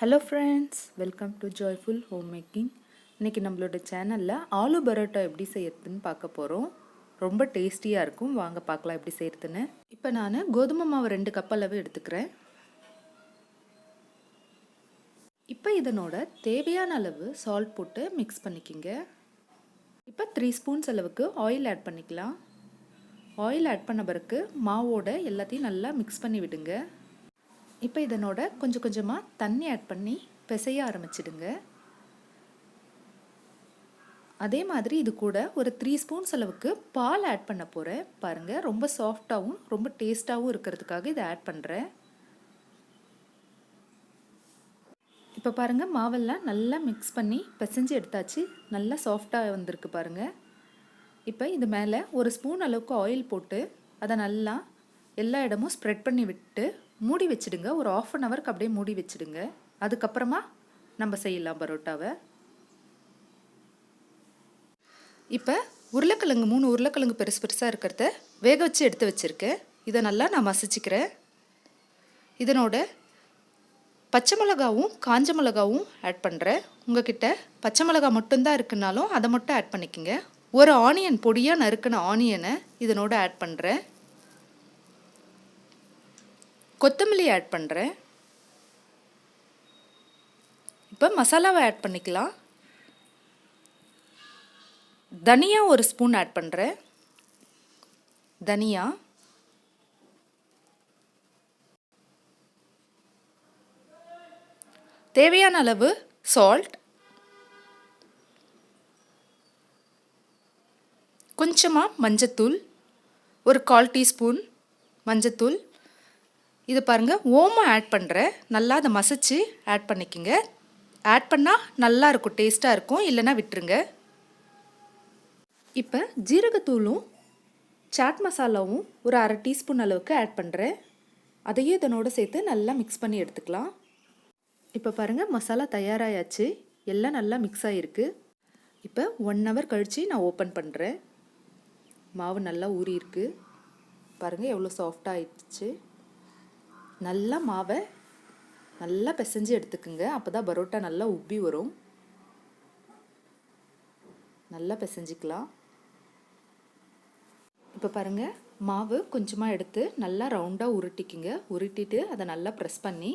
Hello friends, welcome to joyful homemaking. இன்றைக்கி நம்மளோட சேனலில் ஆலு பரோட்டா எப்படி செய்யறதுன்னு பார்க்க போகிறோம். ரொம்ப டேஸ்டியாக இருக்கும். வாங்க பார்க்கலாம் எப்படி செய்யறதுன்னு. இப்போ நான் கோதுமை மாவு 2 கப் அளவு எடுத்துக்கிறேன். இப்போ இதனோட தேவையான அளவு சால்ட் போட்டு மிக்ஸ் பண்ணிக்கிங்க. இப்போ 3 ஸ்பூன்ஸ் அளவுக்கு ஆயில் ஆட் பண்ணிக்கலாம். ஆயில் ஆட் பண்ண பிறகு மாவோட எல்லாத்தையும் நல்லா மிக்ஸ் பண்ணி விடுங்க. இப்போ இதனோட கொஞ்சம் கொஞ்சமாக தண்ணி ஆட் பண்ணி பிசைய ஆரம்பிச்சிடுங்க. அதே மாதிரி இது கூட ஒரு 3 ஸ்பூன்ஸ் அளவுக்கு பால் ஆட் பண்ண போகிறேன். பாருங்கள், ரொம்ப சாஃப்டாகவும் ரொம்ப டேஸ்ட்டாகவும் இருக்கிறதுக்காக இதை ஆட் பண்ணுறேன். இப்போ பாருங்கள், மாவெல்லாம் நல்லா மிக்ஸ் பண்ணி பிசைஞ்சு எடுத்தாச்சு. நல்லா சாஃப்டாக வந்திருக்கு பாருங்கள். இப்போ இது மேலே ஒரு ஸ்பூன் அளவுக்கு ஆயில் போட்டு அதை நல்லா எல்லா இடமும் ஸ்ப்ரெட் பண்ணி விட்டு மூடி வச்சுடுங்க. ஒரு 1/2 அன் ஹவருக்கு அப்படியே மூடி வச்சுடுங்க. அதுக்கப்புறமா நம்ம செய்யலாம் பரோட்டாவை. இப்போ உருளைக்கிழங்கு 3 உருளைக்கிழங்கு பெருசு பெருசாக இருக்கிறத வேக வச்சு எடுத்து வச்சுருக்கேன். இதை நல்லா நான் மசிச்சுக்கிறேன். இதனோட பச்சை மிளகாவும் காஞ்ச மிளகாவும் ஆட் பண்ணுறேன். உங்ககிட்ட பச்சை மிளகா மட்டும்தான் இருக்குனாலும் அதை மட்டும் ஆட் பண்ணிக்கோங்க. ஒரு ஆனியன், பொடியாக நறுக்கின ஆனியனை இதனோட ஆட் பண்ணுறேன். கொத்தமல்லி ஆட் பண்ணுறேன். இப்போ மசாலாவை ஆட் பண்ணிக்கலாம். தனியா ஒரு ஸ்பூன் ஆட் பண்ணுறேன். தனியா, தேவையான அளவு சால்ட், கொஞ்சமாக மஞ்சத்தூள், ஒரு 1/4 டீஸ்பூன் மஞ்சத்தூள். இது பாருங்கள், ஓமம் ஆட் பண்ணுறேன். நல்லா அதை மசிச்சு ஆட் பண்ணிக்கோங்க. ஆட் பண்ணால் நல்லாயிருக்கும், டேஸ்ட்டாக இருக்கும். இல்லைன்னா விட்டுருங்க. இப்போ ஜீரகத்தூளும் சாட் மசாலாவும் ஒரு 1/2 டீஸ்பூன் அளவுக்கு ஆட் பண்ணுறேன். அதையும் இதனோடு சேர்த்து நல்லா மிக்ஸ் பண்ணி எடுத்துக்கலாம். இப்போ பாருங்கள், மசாலா தயாராகியாச்சு. எல்லாம் நல்லா மிக்ஸ் ஆகிருக்கு. இப்போ 1 ஹவர் கழித்து நான் ஓப்பன் பண்ணுறேன். மாவு நல்லா ஊறி இருக்கு. பாருங்கள் எவ்வளோ சாஃப்டாக ஆயிடுச்சு. நல்லா மாவை நல்லா பிசைஞ்சு எடுத்துக்குங்க. அப்போ தான் பரோட்டா நல்லா உப்பி வரும். நல்லா பிசைஞ்சிக்கலாம். இப்போ பாருங்கள், மாவு கொஞ்சமாக எடுத்து நல்லா ரவுண்டாக உருட்டிக்குங்க. உருட்டிட்டு அதை நல்லா ப்ரெஸ் பண்ணி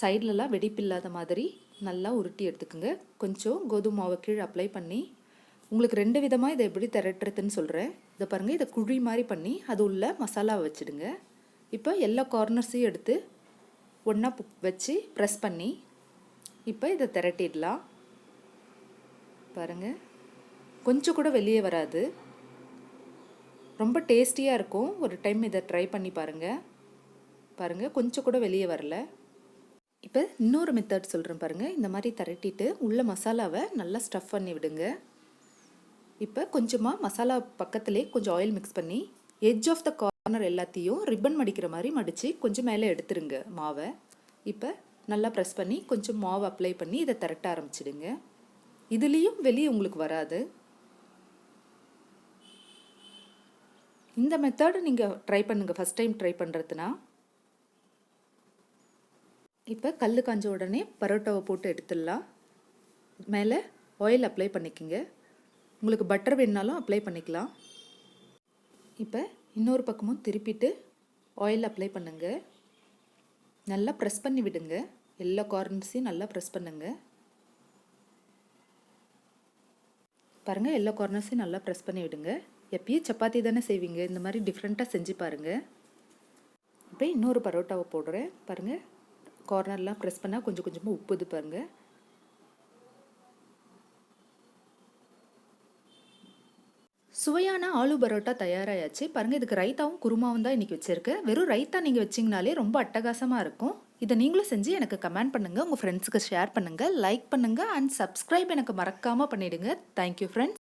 சைட்லலாம் வெடிப்பு இல்லாத மாதிரி நல்லா உருட்டி எடுத்துக்குங்க. கொஞ்சம் கோதுமை மாவை கீழே அப்ளை பண்ணி உங்களுக்கு 2 விதமாக இதை எப்படி திரட்டுறதுன்னு சொல்கிறேன். இதை பாருங்கள், இதை குழி மாதிரி பண்ணி அது உள்ள மசாலாவை வச்சுடுங்க. இப்போ எல்லா கார்னர்ஸையும் எடுத்து ஒன்றா வச்சு ப்ரெஸ் பண்ணி இப்போ இதை திரட்டிடலாம். பாருங்கள், கொஞ்சம் கூட வெளியே வராது. ரொம்ப டேஸ்டியாக இருக்கும். ஒரு டைம் இதை ட்ரை பண்ணி பாருங்கள். பாருங்கள், கொஞ்சம் கூட வெளியே வரல. இப்போ இன்னொரு மெத்தட் சொல்கிறேன் பாருங்கள். இந்த மாதிரி திரட்டிட்டு உள்ள மசாலாவை நல்லா ஸ்டஃப் பண்ணி விடுங்க. இப்போ கொஞ்சமாக மசாலா பக்கத்துலேயே கொஞ்சம் ஆயில் மிக்ஸ் பண்ணி எட்ஜ் ஆஃப் த கார்னர் எல்லாத்தையும் ரிப்பன் மடிக்கிற மாதிரி மடித்து கொஞ்சம் மேலே எடுத்துருங்க மாவை. இப்போ நல்லா ப்ரெஸ் பண்ணி கொஞ்சம் மாவு அப்ளை பண்ணி இதை திரட்ட ஆரம்பிச்சிடுங்க. இதுலேயும் வெளியே உங்களுக்கு வராது. இந்த மெத்தடு நீங்கள் ட்ரை பண்ணுங்கள், ஃபஸ்ட் டைம் ட்ரை பண்ணுறதுனா. இப்போ கல் காஞ்ச உடனே பரோட்டாவை போட்டு எடுத்துடலாம். மேலே ஆயில் அப்ளை பண்ணிக்கோங்க. உங்களுக்கு பட்டர் வேணுனாலும் அப்ளை பண்ணிக்கலாம். இப்போ இன்னொரு பக்கமும் திருப்பிட்டு ஆயில் அப்ளை பண்ணுங்க. நல்லா ப்ரெஸ் பண்ணி விடுங்க. எல்லா கார்னர்ஸையும் நல்லா ப்ரெஸ் பண்ணுங்க. பாருங்கள், எல்லா கார்னர்ஸையும் நல்லா ப்ரெஸ் பண்ணி விடுங்க. எப்பயும் சப்பாத்தி தானே செய்வீங்க, இந்த மாதிரி டிஃப்ரெண்ட்டாக செஞ்சு பாருங்கள். இப்போ இன்னொரு பரோட்டாவை போடுறேன். பாருங்கள், கார்னர்லாம் ப்ரெஸ் பண்ணால் கொஞ்சம் கொஞ்சமாக உப்புது பாருங்கள். சுவையான ஆலு பரோட்டா தயாராகியாச்சு. பாருங்கள், இதுக்கு ரைத்தாவும் குருமாவும் தான் இன்றைக்கி வச்சுருக்கேன். வெறும் ரைத்தா நீங்கள் வச்சிங்கனாலே ரொம்ப அட்டகாசமாக இருக்கும். இதை நீங்களும் செஞ்சு எனக்கு கமெண்ட் பண்ணுங்கள், உங்கள் ஃப்ரெண்ட்ஸுக்கு ஷேர் பண்ணுங்கள், லைக் பண்ணுங்கள் அண்ட் சப்ஸ்கிரைப் எனக்கு மறக்காமல் பண்ணிவிடுங்க. Thank you friends.